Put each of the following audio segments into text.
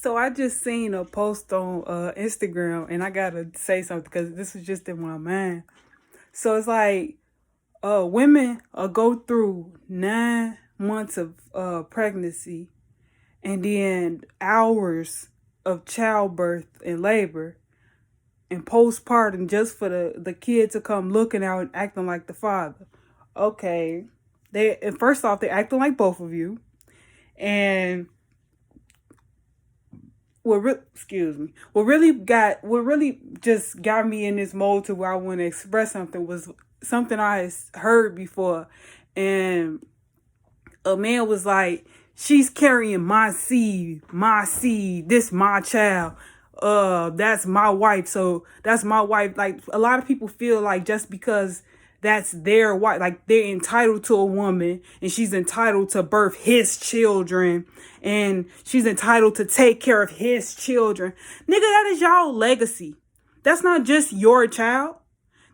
So I just seen a post on Instagram, and I gotta say something because this was just in my mind. So it's like women go through 9 months of pregnancy, and then hours of childbirth and labor and postpartum just for the kid to come looking out and acting like the father. Okay, and first off, they're acting like both of you, and excuse me. What really just got me in this mode to where I want to express something was something I heard before, and a man was like, "She's carrying my seed. This my child. That's my wife. So that's my wife." Like a lot of people feel like just because that's their wife, like they're entitled to a woman, and she's entitled to birth his children, and she's entitled to take care of his children. Nigga, that is y'all legacy. That's not just your child.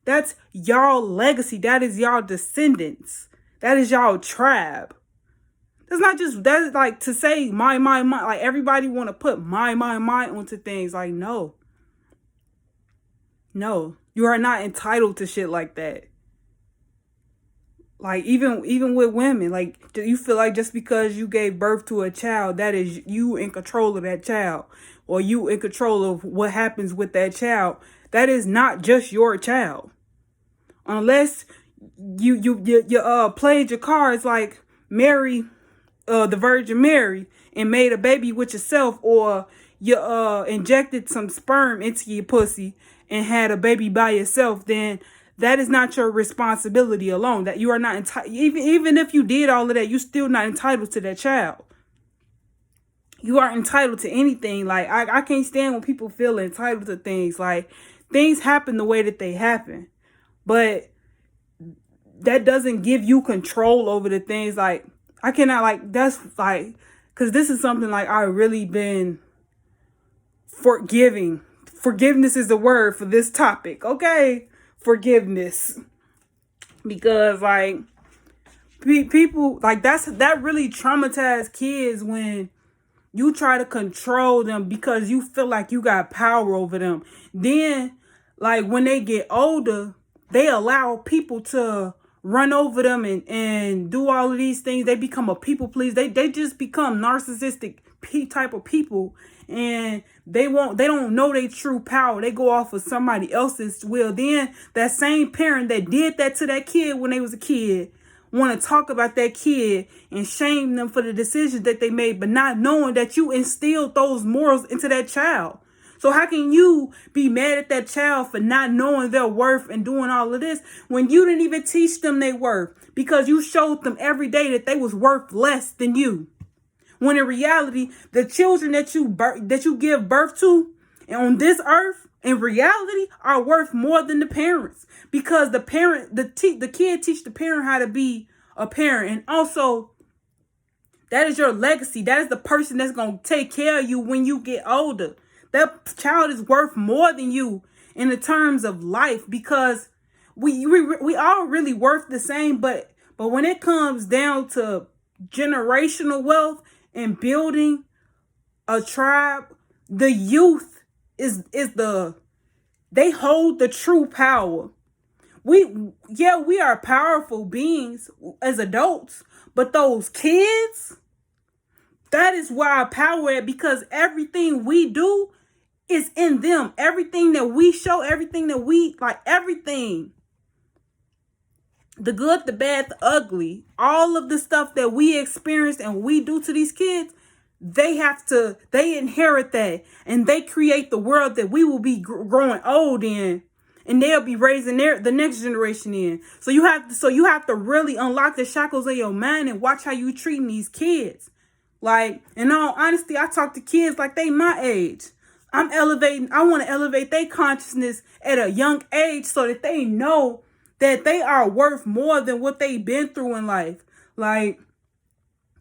That's y'all legacy. That is y'all descendants. That is y'all tribe. That's not just, that's like to say my. Like everybody want to put my onto things. Like, no. No. You are not entitled to shit like that. Like even with women, like you feel like just because you gave birth to a child, that is you in control of that child, or you in control of what happens with that child. That is not just your child, unless you played your cards like Mary, the Virgin Mary, and made a baby with yourself, or you injected some sperm into your pussy and had a baby by yourself. Then that is not your responsibility alone. That you are not entitled. Even if you did all of that, you're still not entitled to that child. You aren't entitled to anything. Like I can't stand when people feel entitled to things. Like things happen the way that they happen, but that doesn't give you control over the things. Like I cannot, like, that's like, because this is something like I really been forgiving. Forgiveness is the word for this topic. Okay. Forgiveness, because like people like that really traumatized kids when you try to control them because you feel like you got power over them. Then like when they get older, they allow people to run over them and do all of these things. They become a people please. They just become narcissistic type of people, and they don't know their true power. They go off of somebody else's will. Then that same parent that did that to that kid when they was a kid want to talk about that kid and shame them for the decisions that they made, but not knowing that you instilled those morals into that child. So how can you be mad at that child for not knowing their worth and doing all of this when you didn't even teach them their worth, because you showed them every day that they was worth less than you? When in reality, the children that you give birth to on this earth, in reality, are worth more than the parents, because the kid teach the parent how to be a parent, and also that is your legacy. That is the person that's gonna take care of you when you get older. That child is worth more than you in the terms of life, because we all really worth the same, but when it comes down to generational wealth and building a tribe, the youth they hold the true power. We are powerful beings as adults, but those kids, that is where our power at, because everything we do is in them. Everything that we show, everything that we like, everything. The good, the bad, the ugly, all of the stuff that we experience and we do to these kids, they inherit that, and they create the world that we will be growing old in, and they'll be raising the next generation in. So you have to really unlock the shackles of your mind and watch how you treating these kids. Like, in all honesty, I talk to kids like they my age. I want to elevate their consciousness at a young age so that they know that they are worth more than what they've been through in life. Like,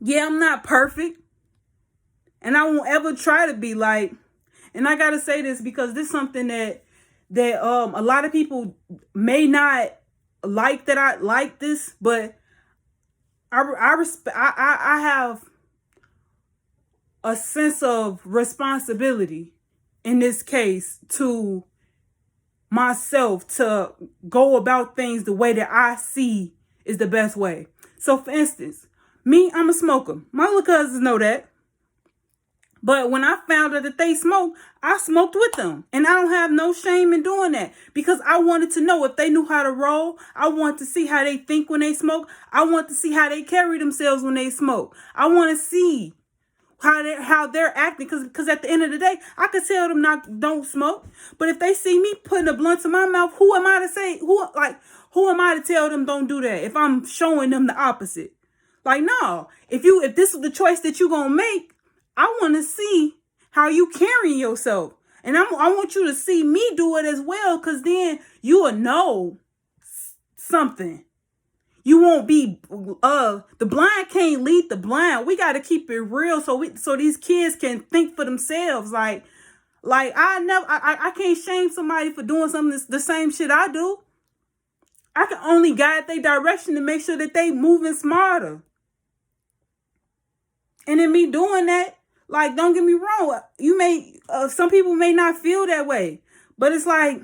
yeah, I'm not perfect, and I won't ever try to be. Like, and I gotta say this because this is something that a lot of people may not like, that I like this, but I have a sense of responsibility, in this case, to myself to go about things the way that I see is the best way. So for instance, me, I'm a smoker. My little cousins know that. But when I found out that they smoke, I smoked with them. And I don't have no shame in doing that because I wanted to know if they knew how to roll. I want to see how they think when they smoke. I want to see how they carry themselves when they smoke. I want to see how they're acting because at the end of the day, I could tell them don't smoke. But if they see me putting a blunt in my mouth, who am I to say, who am I to tell them don't do that if I'm showing them the opposite? Like, no, if this is the choice that you're going to make, I want to see how you carrying yourself. And I want you to see me do it as well, because then you will know something. You won't be, the blind can't lead the blind. We got to keep it real so these kids can think for themselves. Like I can't shame somebody for doing something that's the same shit I do. I can only guide their direction to make sure that they moving smarter. And in me doing that, like, don't get me wrong, some people may not feel that way, but it's like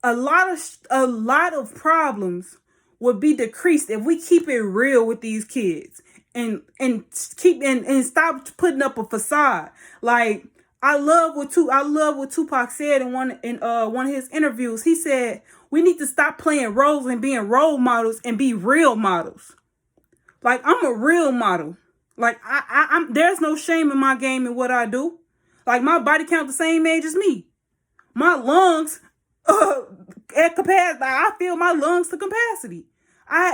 a lot of problems would be decreased if we keep it real with these kids and stop putting up a facade. Like, I love what Tupac said in one of his interviews. He said, we need to stop playing roles and being role models and be real models. Like, I'm a real model. Like, I'm there's no shame in my game in what I do. Like, my body count the same age as me. My lungs at capacity. Like, I feel my lungs to capacity.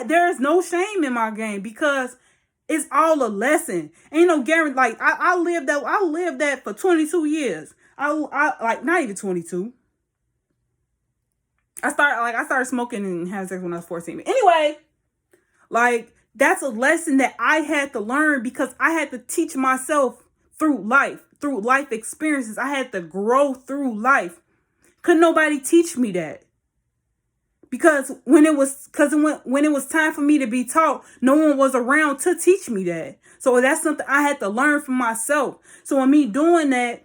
There is no shame in my game because it's all a lesson. Ain't no guarantee. Like, I lived that for 22 years. I like not even 22. I started smoking and having sex when I was 14. But anyway, like, that's a lesson that I had to learn because I had to teach myself through life experiences. I had to grow through life. Couldn't nobody teach me that. Because when it was time for me to be taught, no one was around to teach me that. So that's something I had to learn for myself. So in me doing that,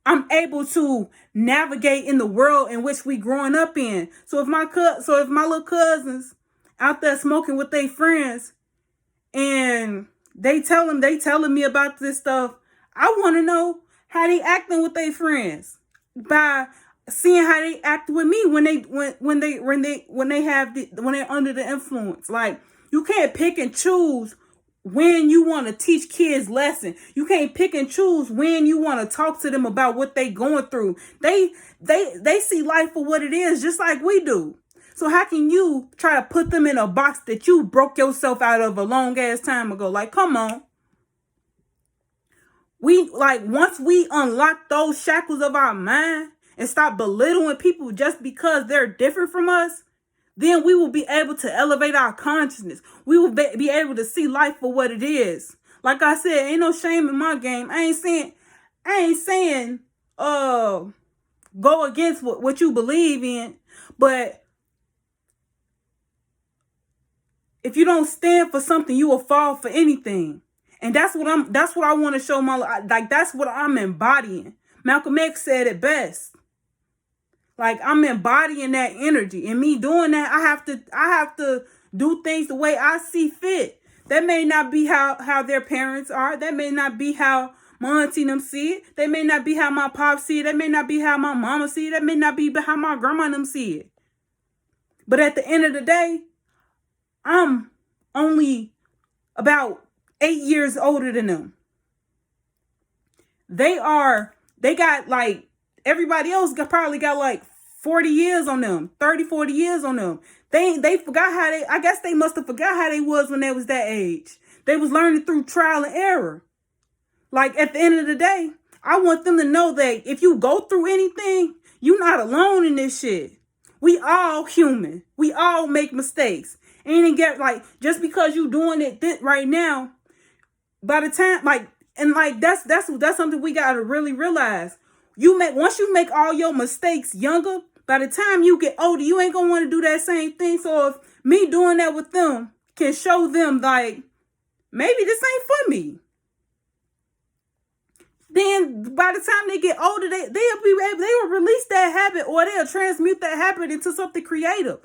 I'm able to navigate in the world in which we growing up in. So if my little cousins out there smoking with their friends and they telling me about this stuff, I want to know how they acting with their friends by seeing how they act with me when they're under the influence. Like, you can't pick and choose when you want to teach kids lesson. You can't pick and choose when you want to talk to them about what they going through. They see life for what it is, just like we do. So how can you try to put them in a box that you broke yourself out of a long ass time ago? Like, come on. Once we unlock those shackles of our mind and stop belittling people just because they're different from us, then we will be able to elevate our consciousness. We will be able to see life for what it is. Like I said, ain't no shame in my game. I ain't saying go against what you believe in, but if you don't stand for something, you will fall for anything. And that's what I want to show that's what I'm embodying. Malcolm X said it best. Like, I'm embodying that energy. And me doing that, I have to do things the way I see fit. That may not be how their parents are. That may not be how my auntie them see it. That may not be how my pop see it. That may not be how my mama see it. That may not be how my grandma them see it. But at the end of the day, I'm only about 8 years older than them. They got like, everybody else probably got like 40 years on them, 30, 40 years on them. They forgot I guess they must have forgot how they was when they was that age. They was learning through trial and error. Like, at the end of the day, I want them to know that if you go through anything, you're not alone in this shit. We all human. We all make mistakes. And just because you doing it right now, by the time, that's something we got to really realize. Once you make all your mistakes younger, by the time you get older, you ain't gonna want to do that same thing. So if me doing that with them can show them, like, maybe this ain't for me. then by the time they get older, they will release that habit, or they'll transmute that habit into something creative.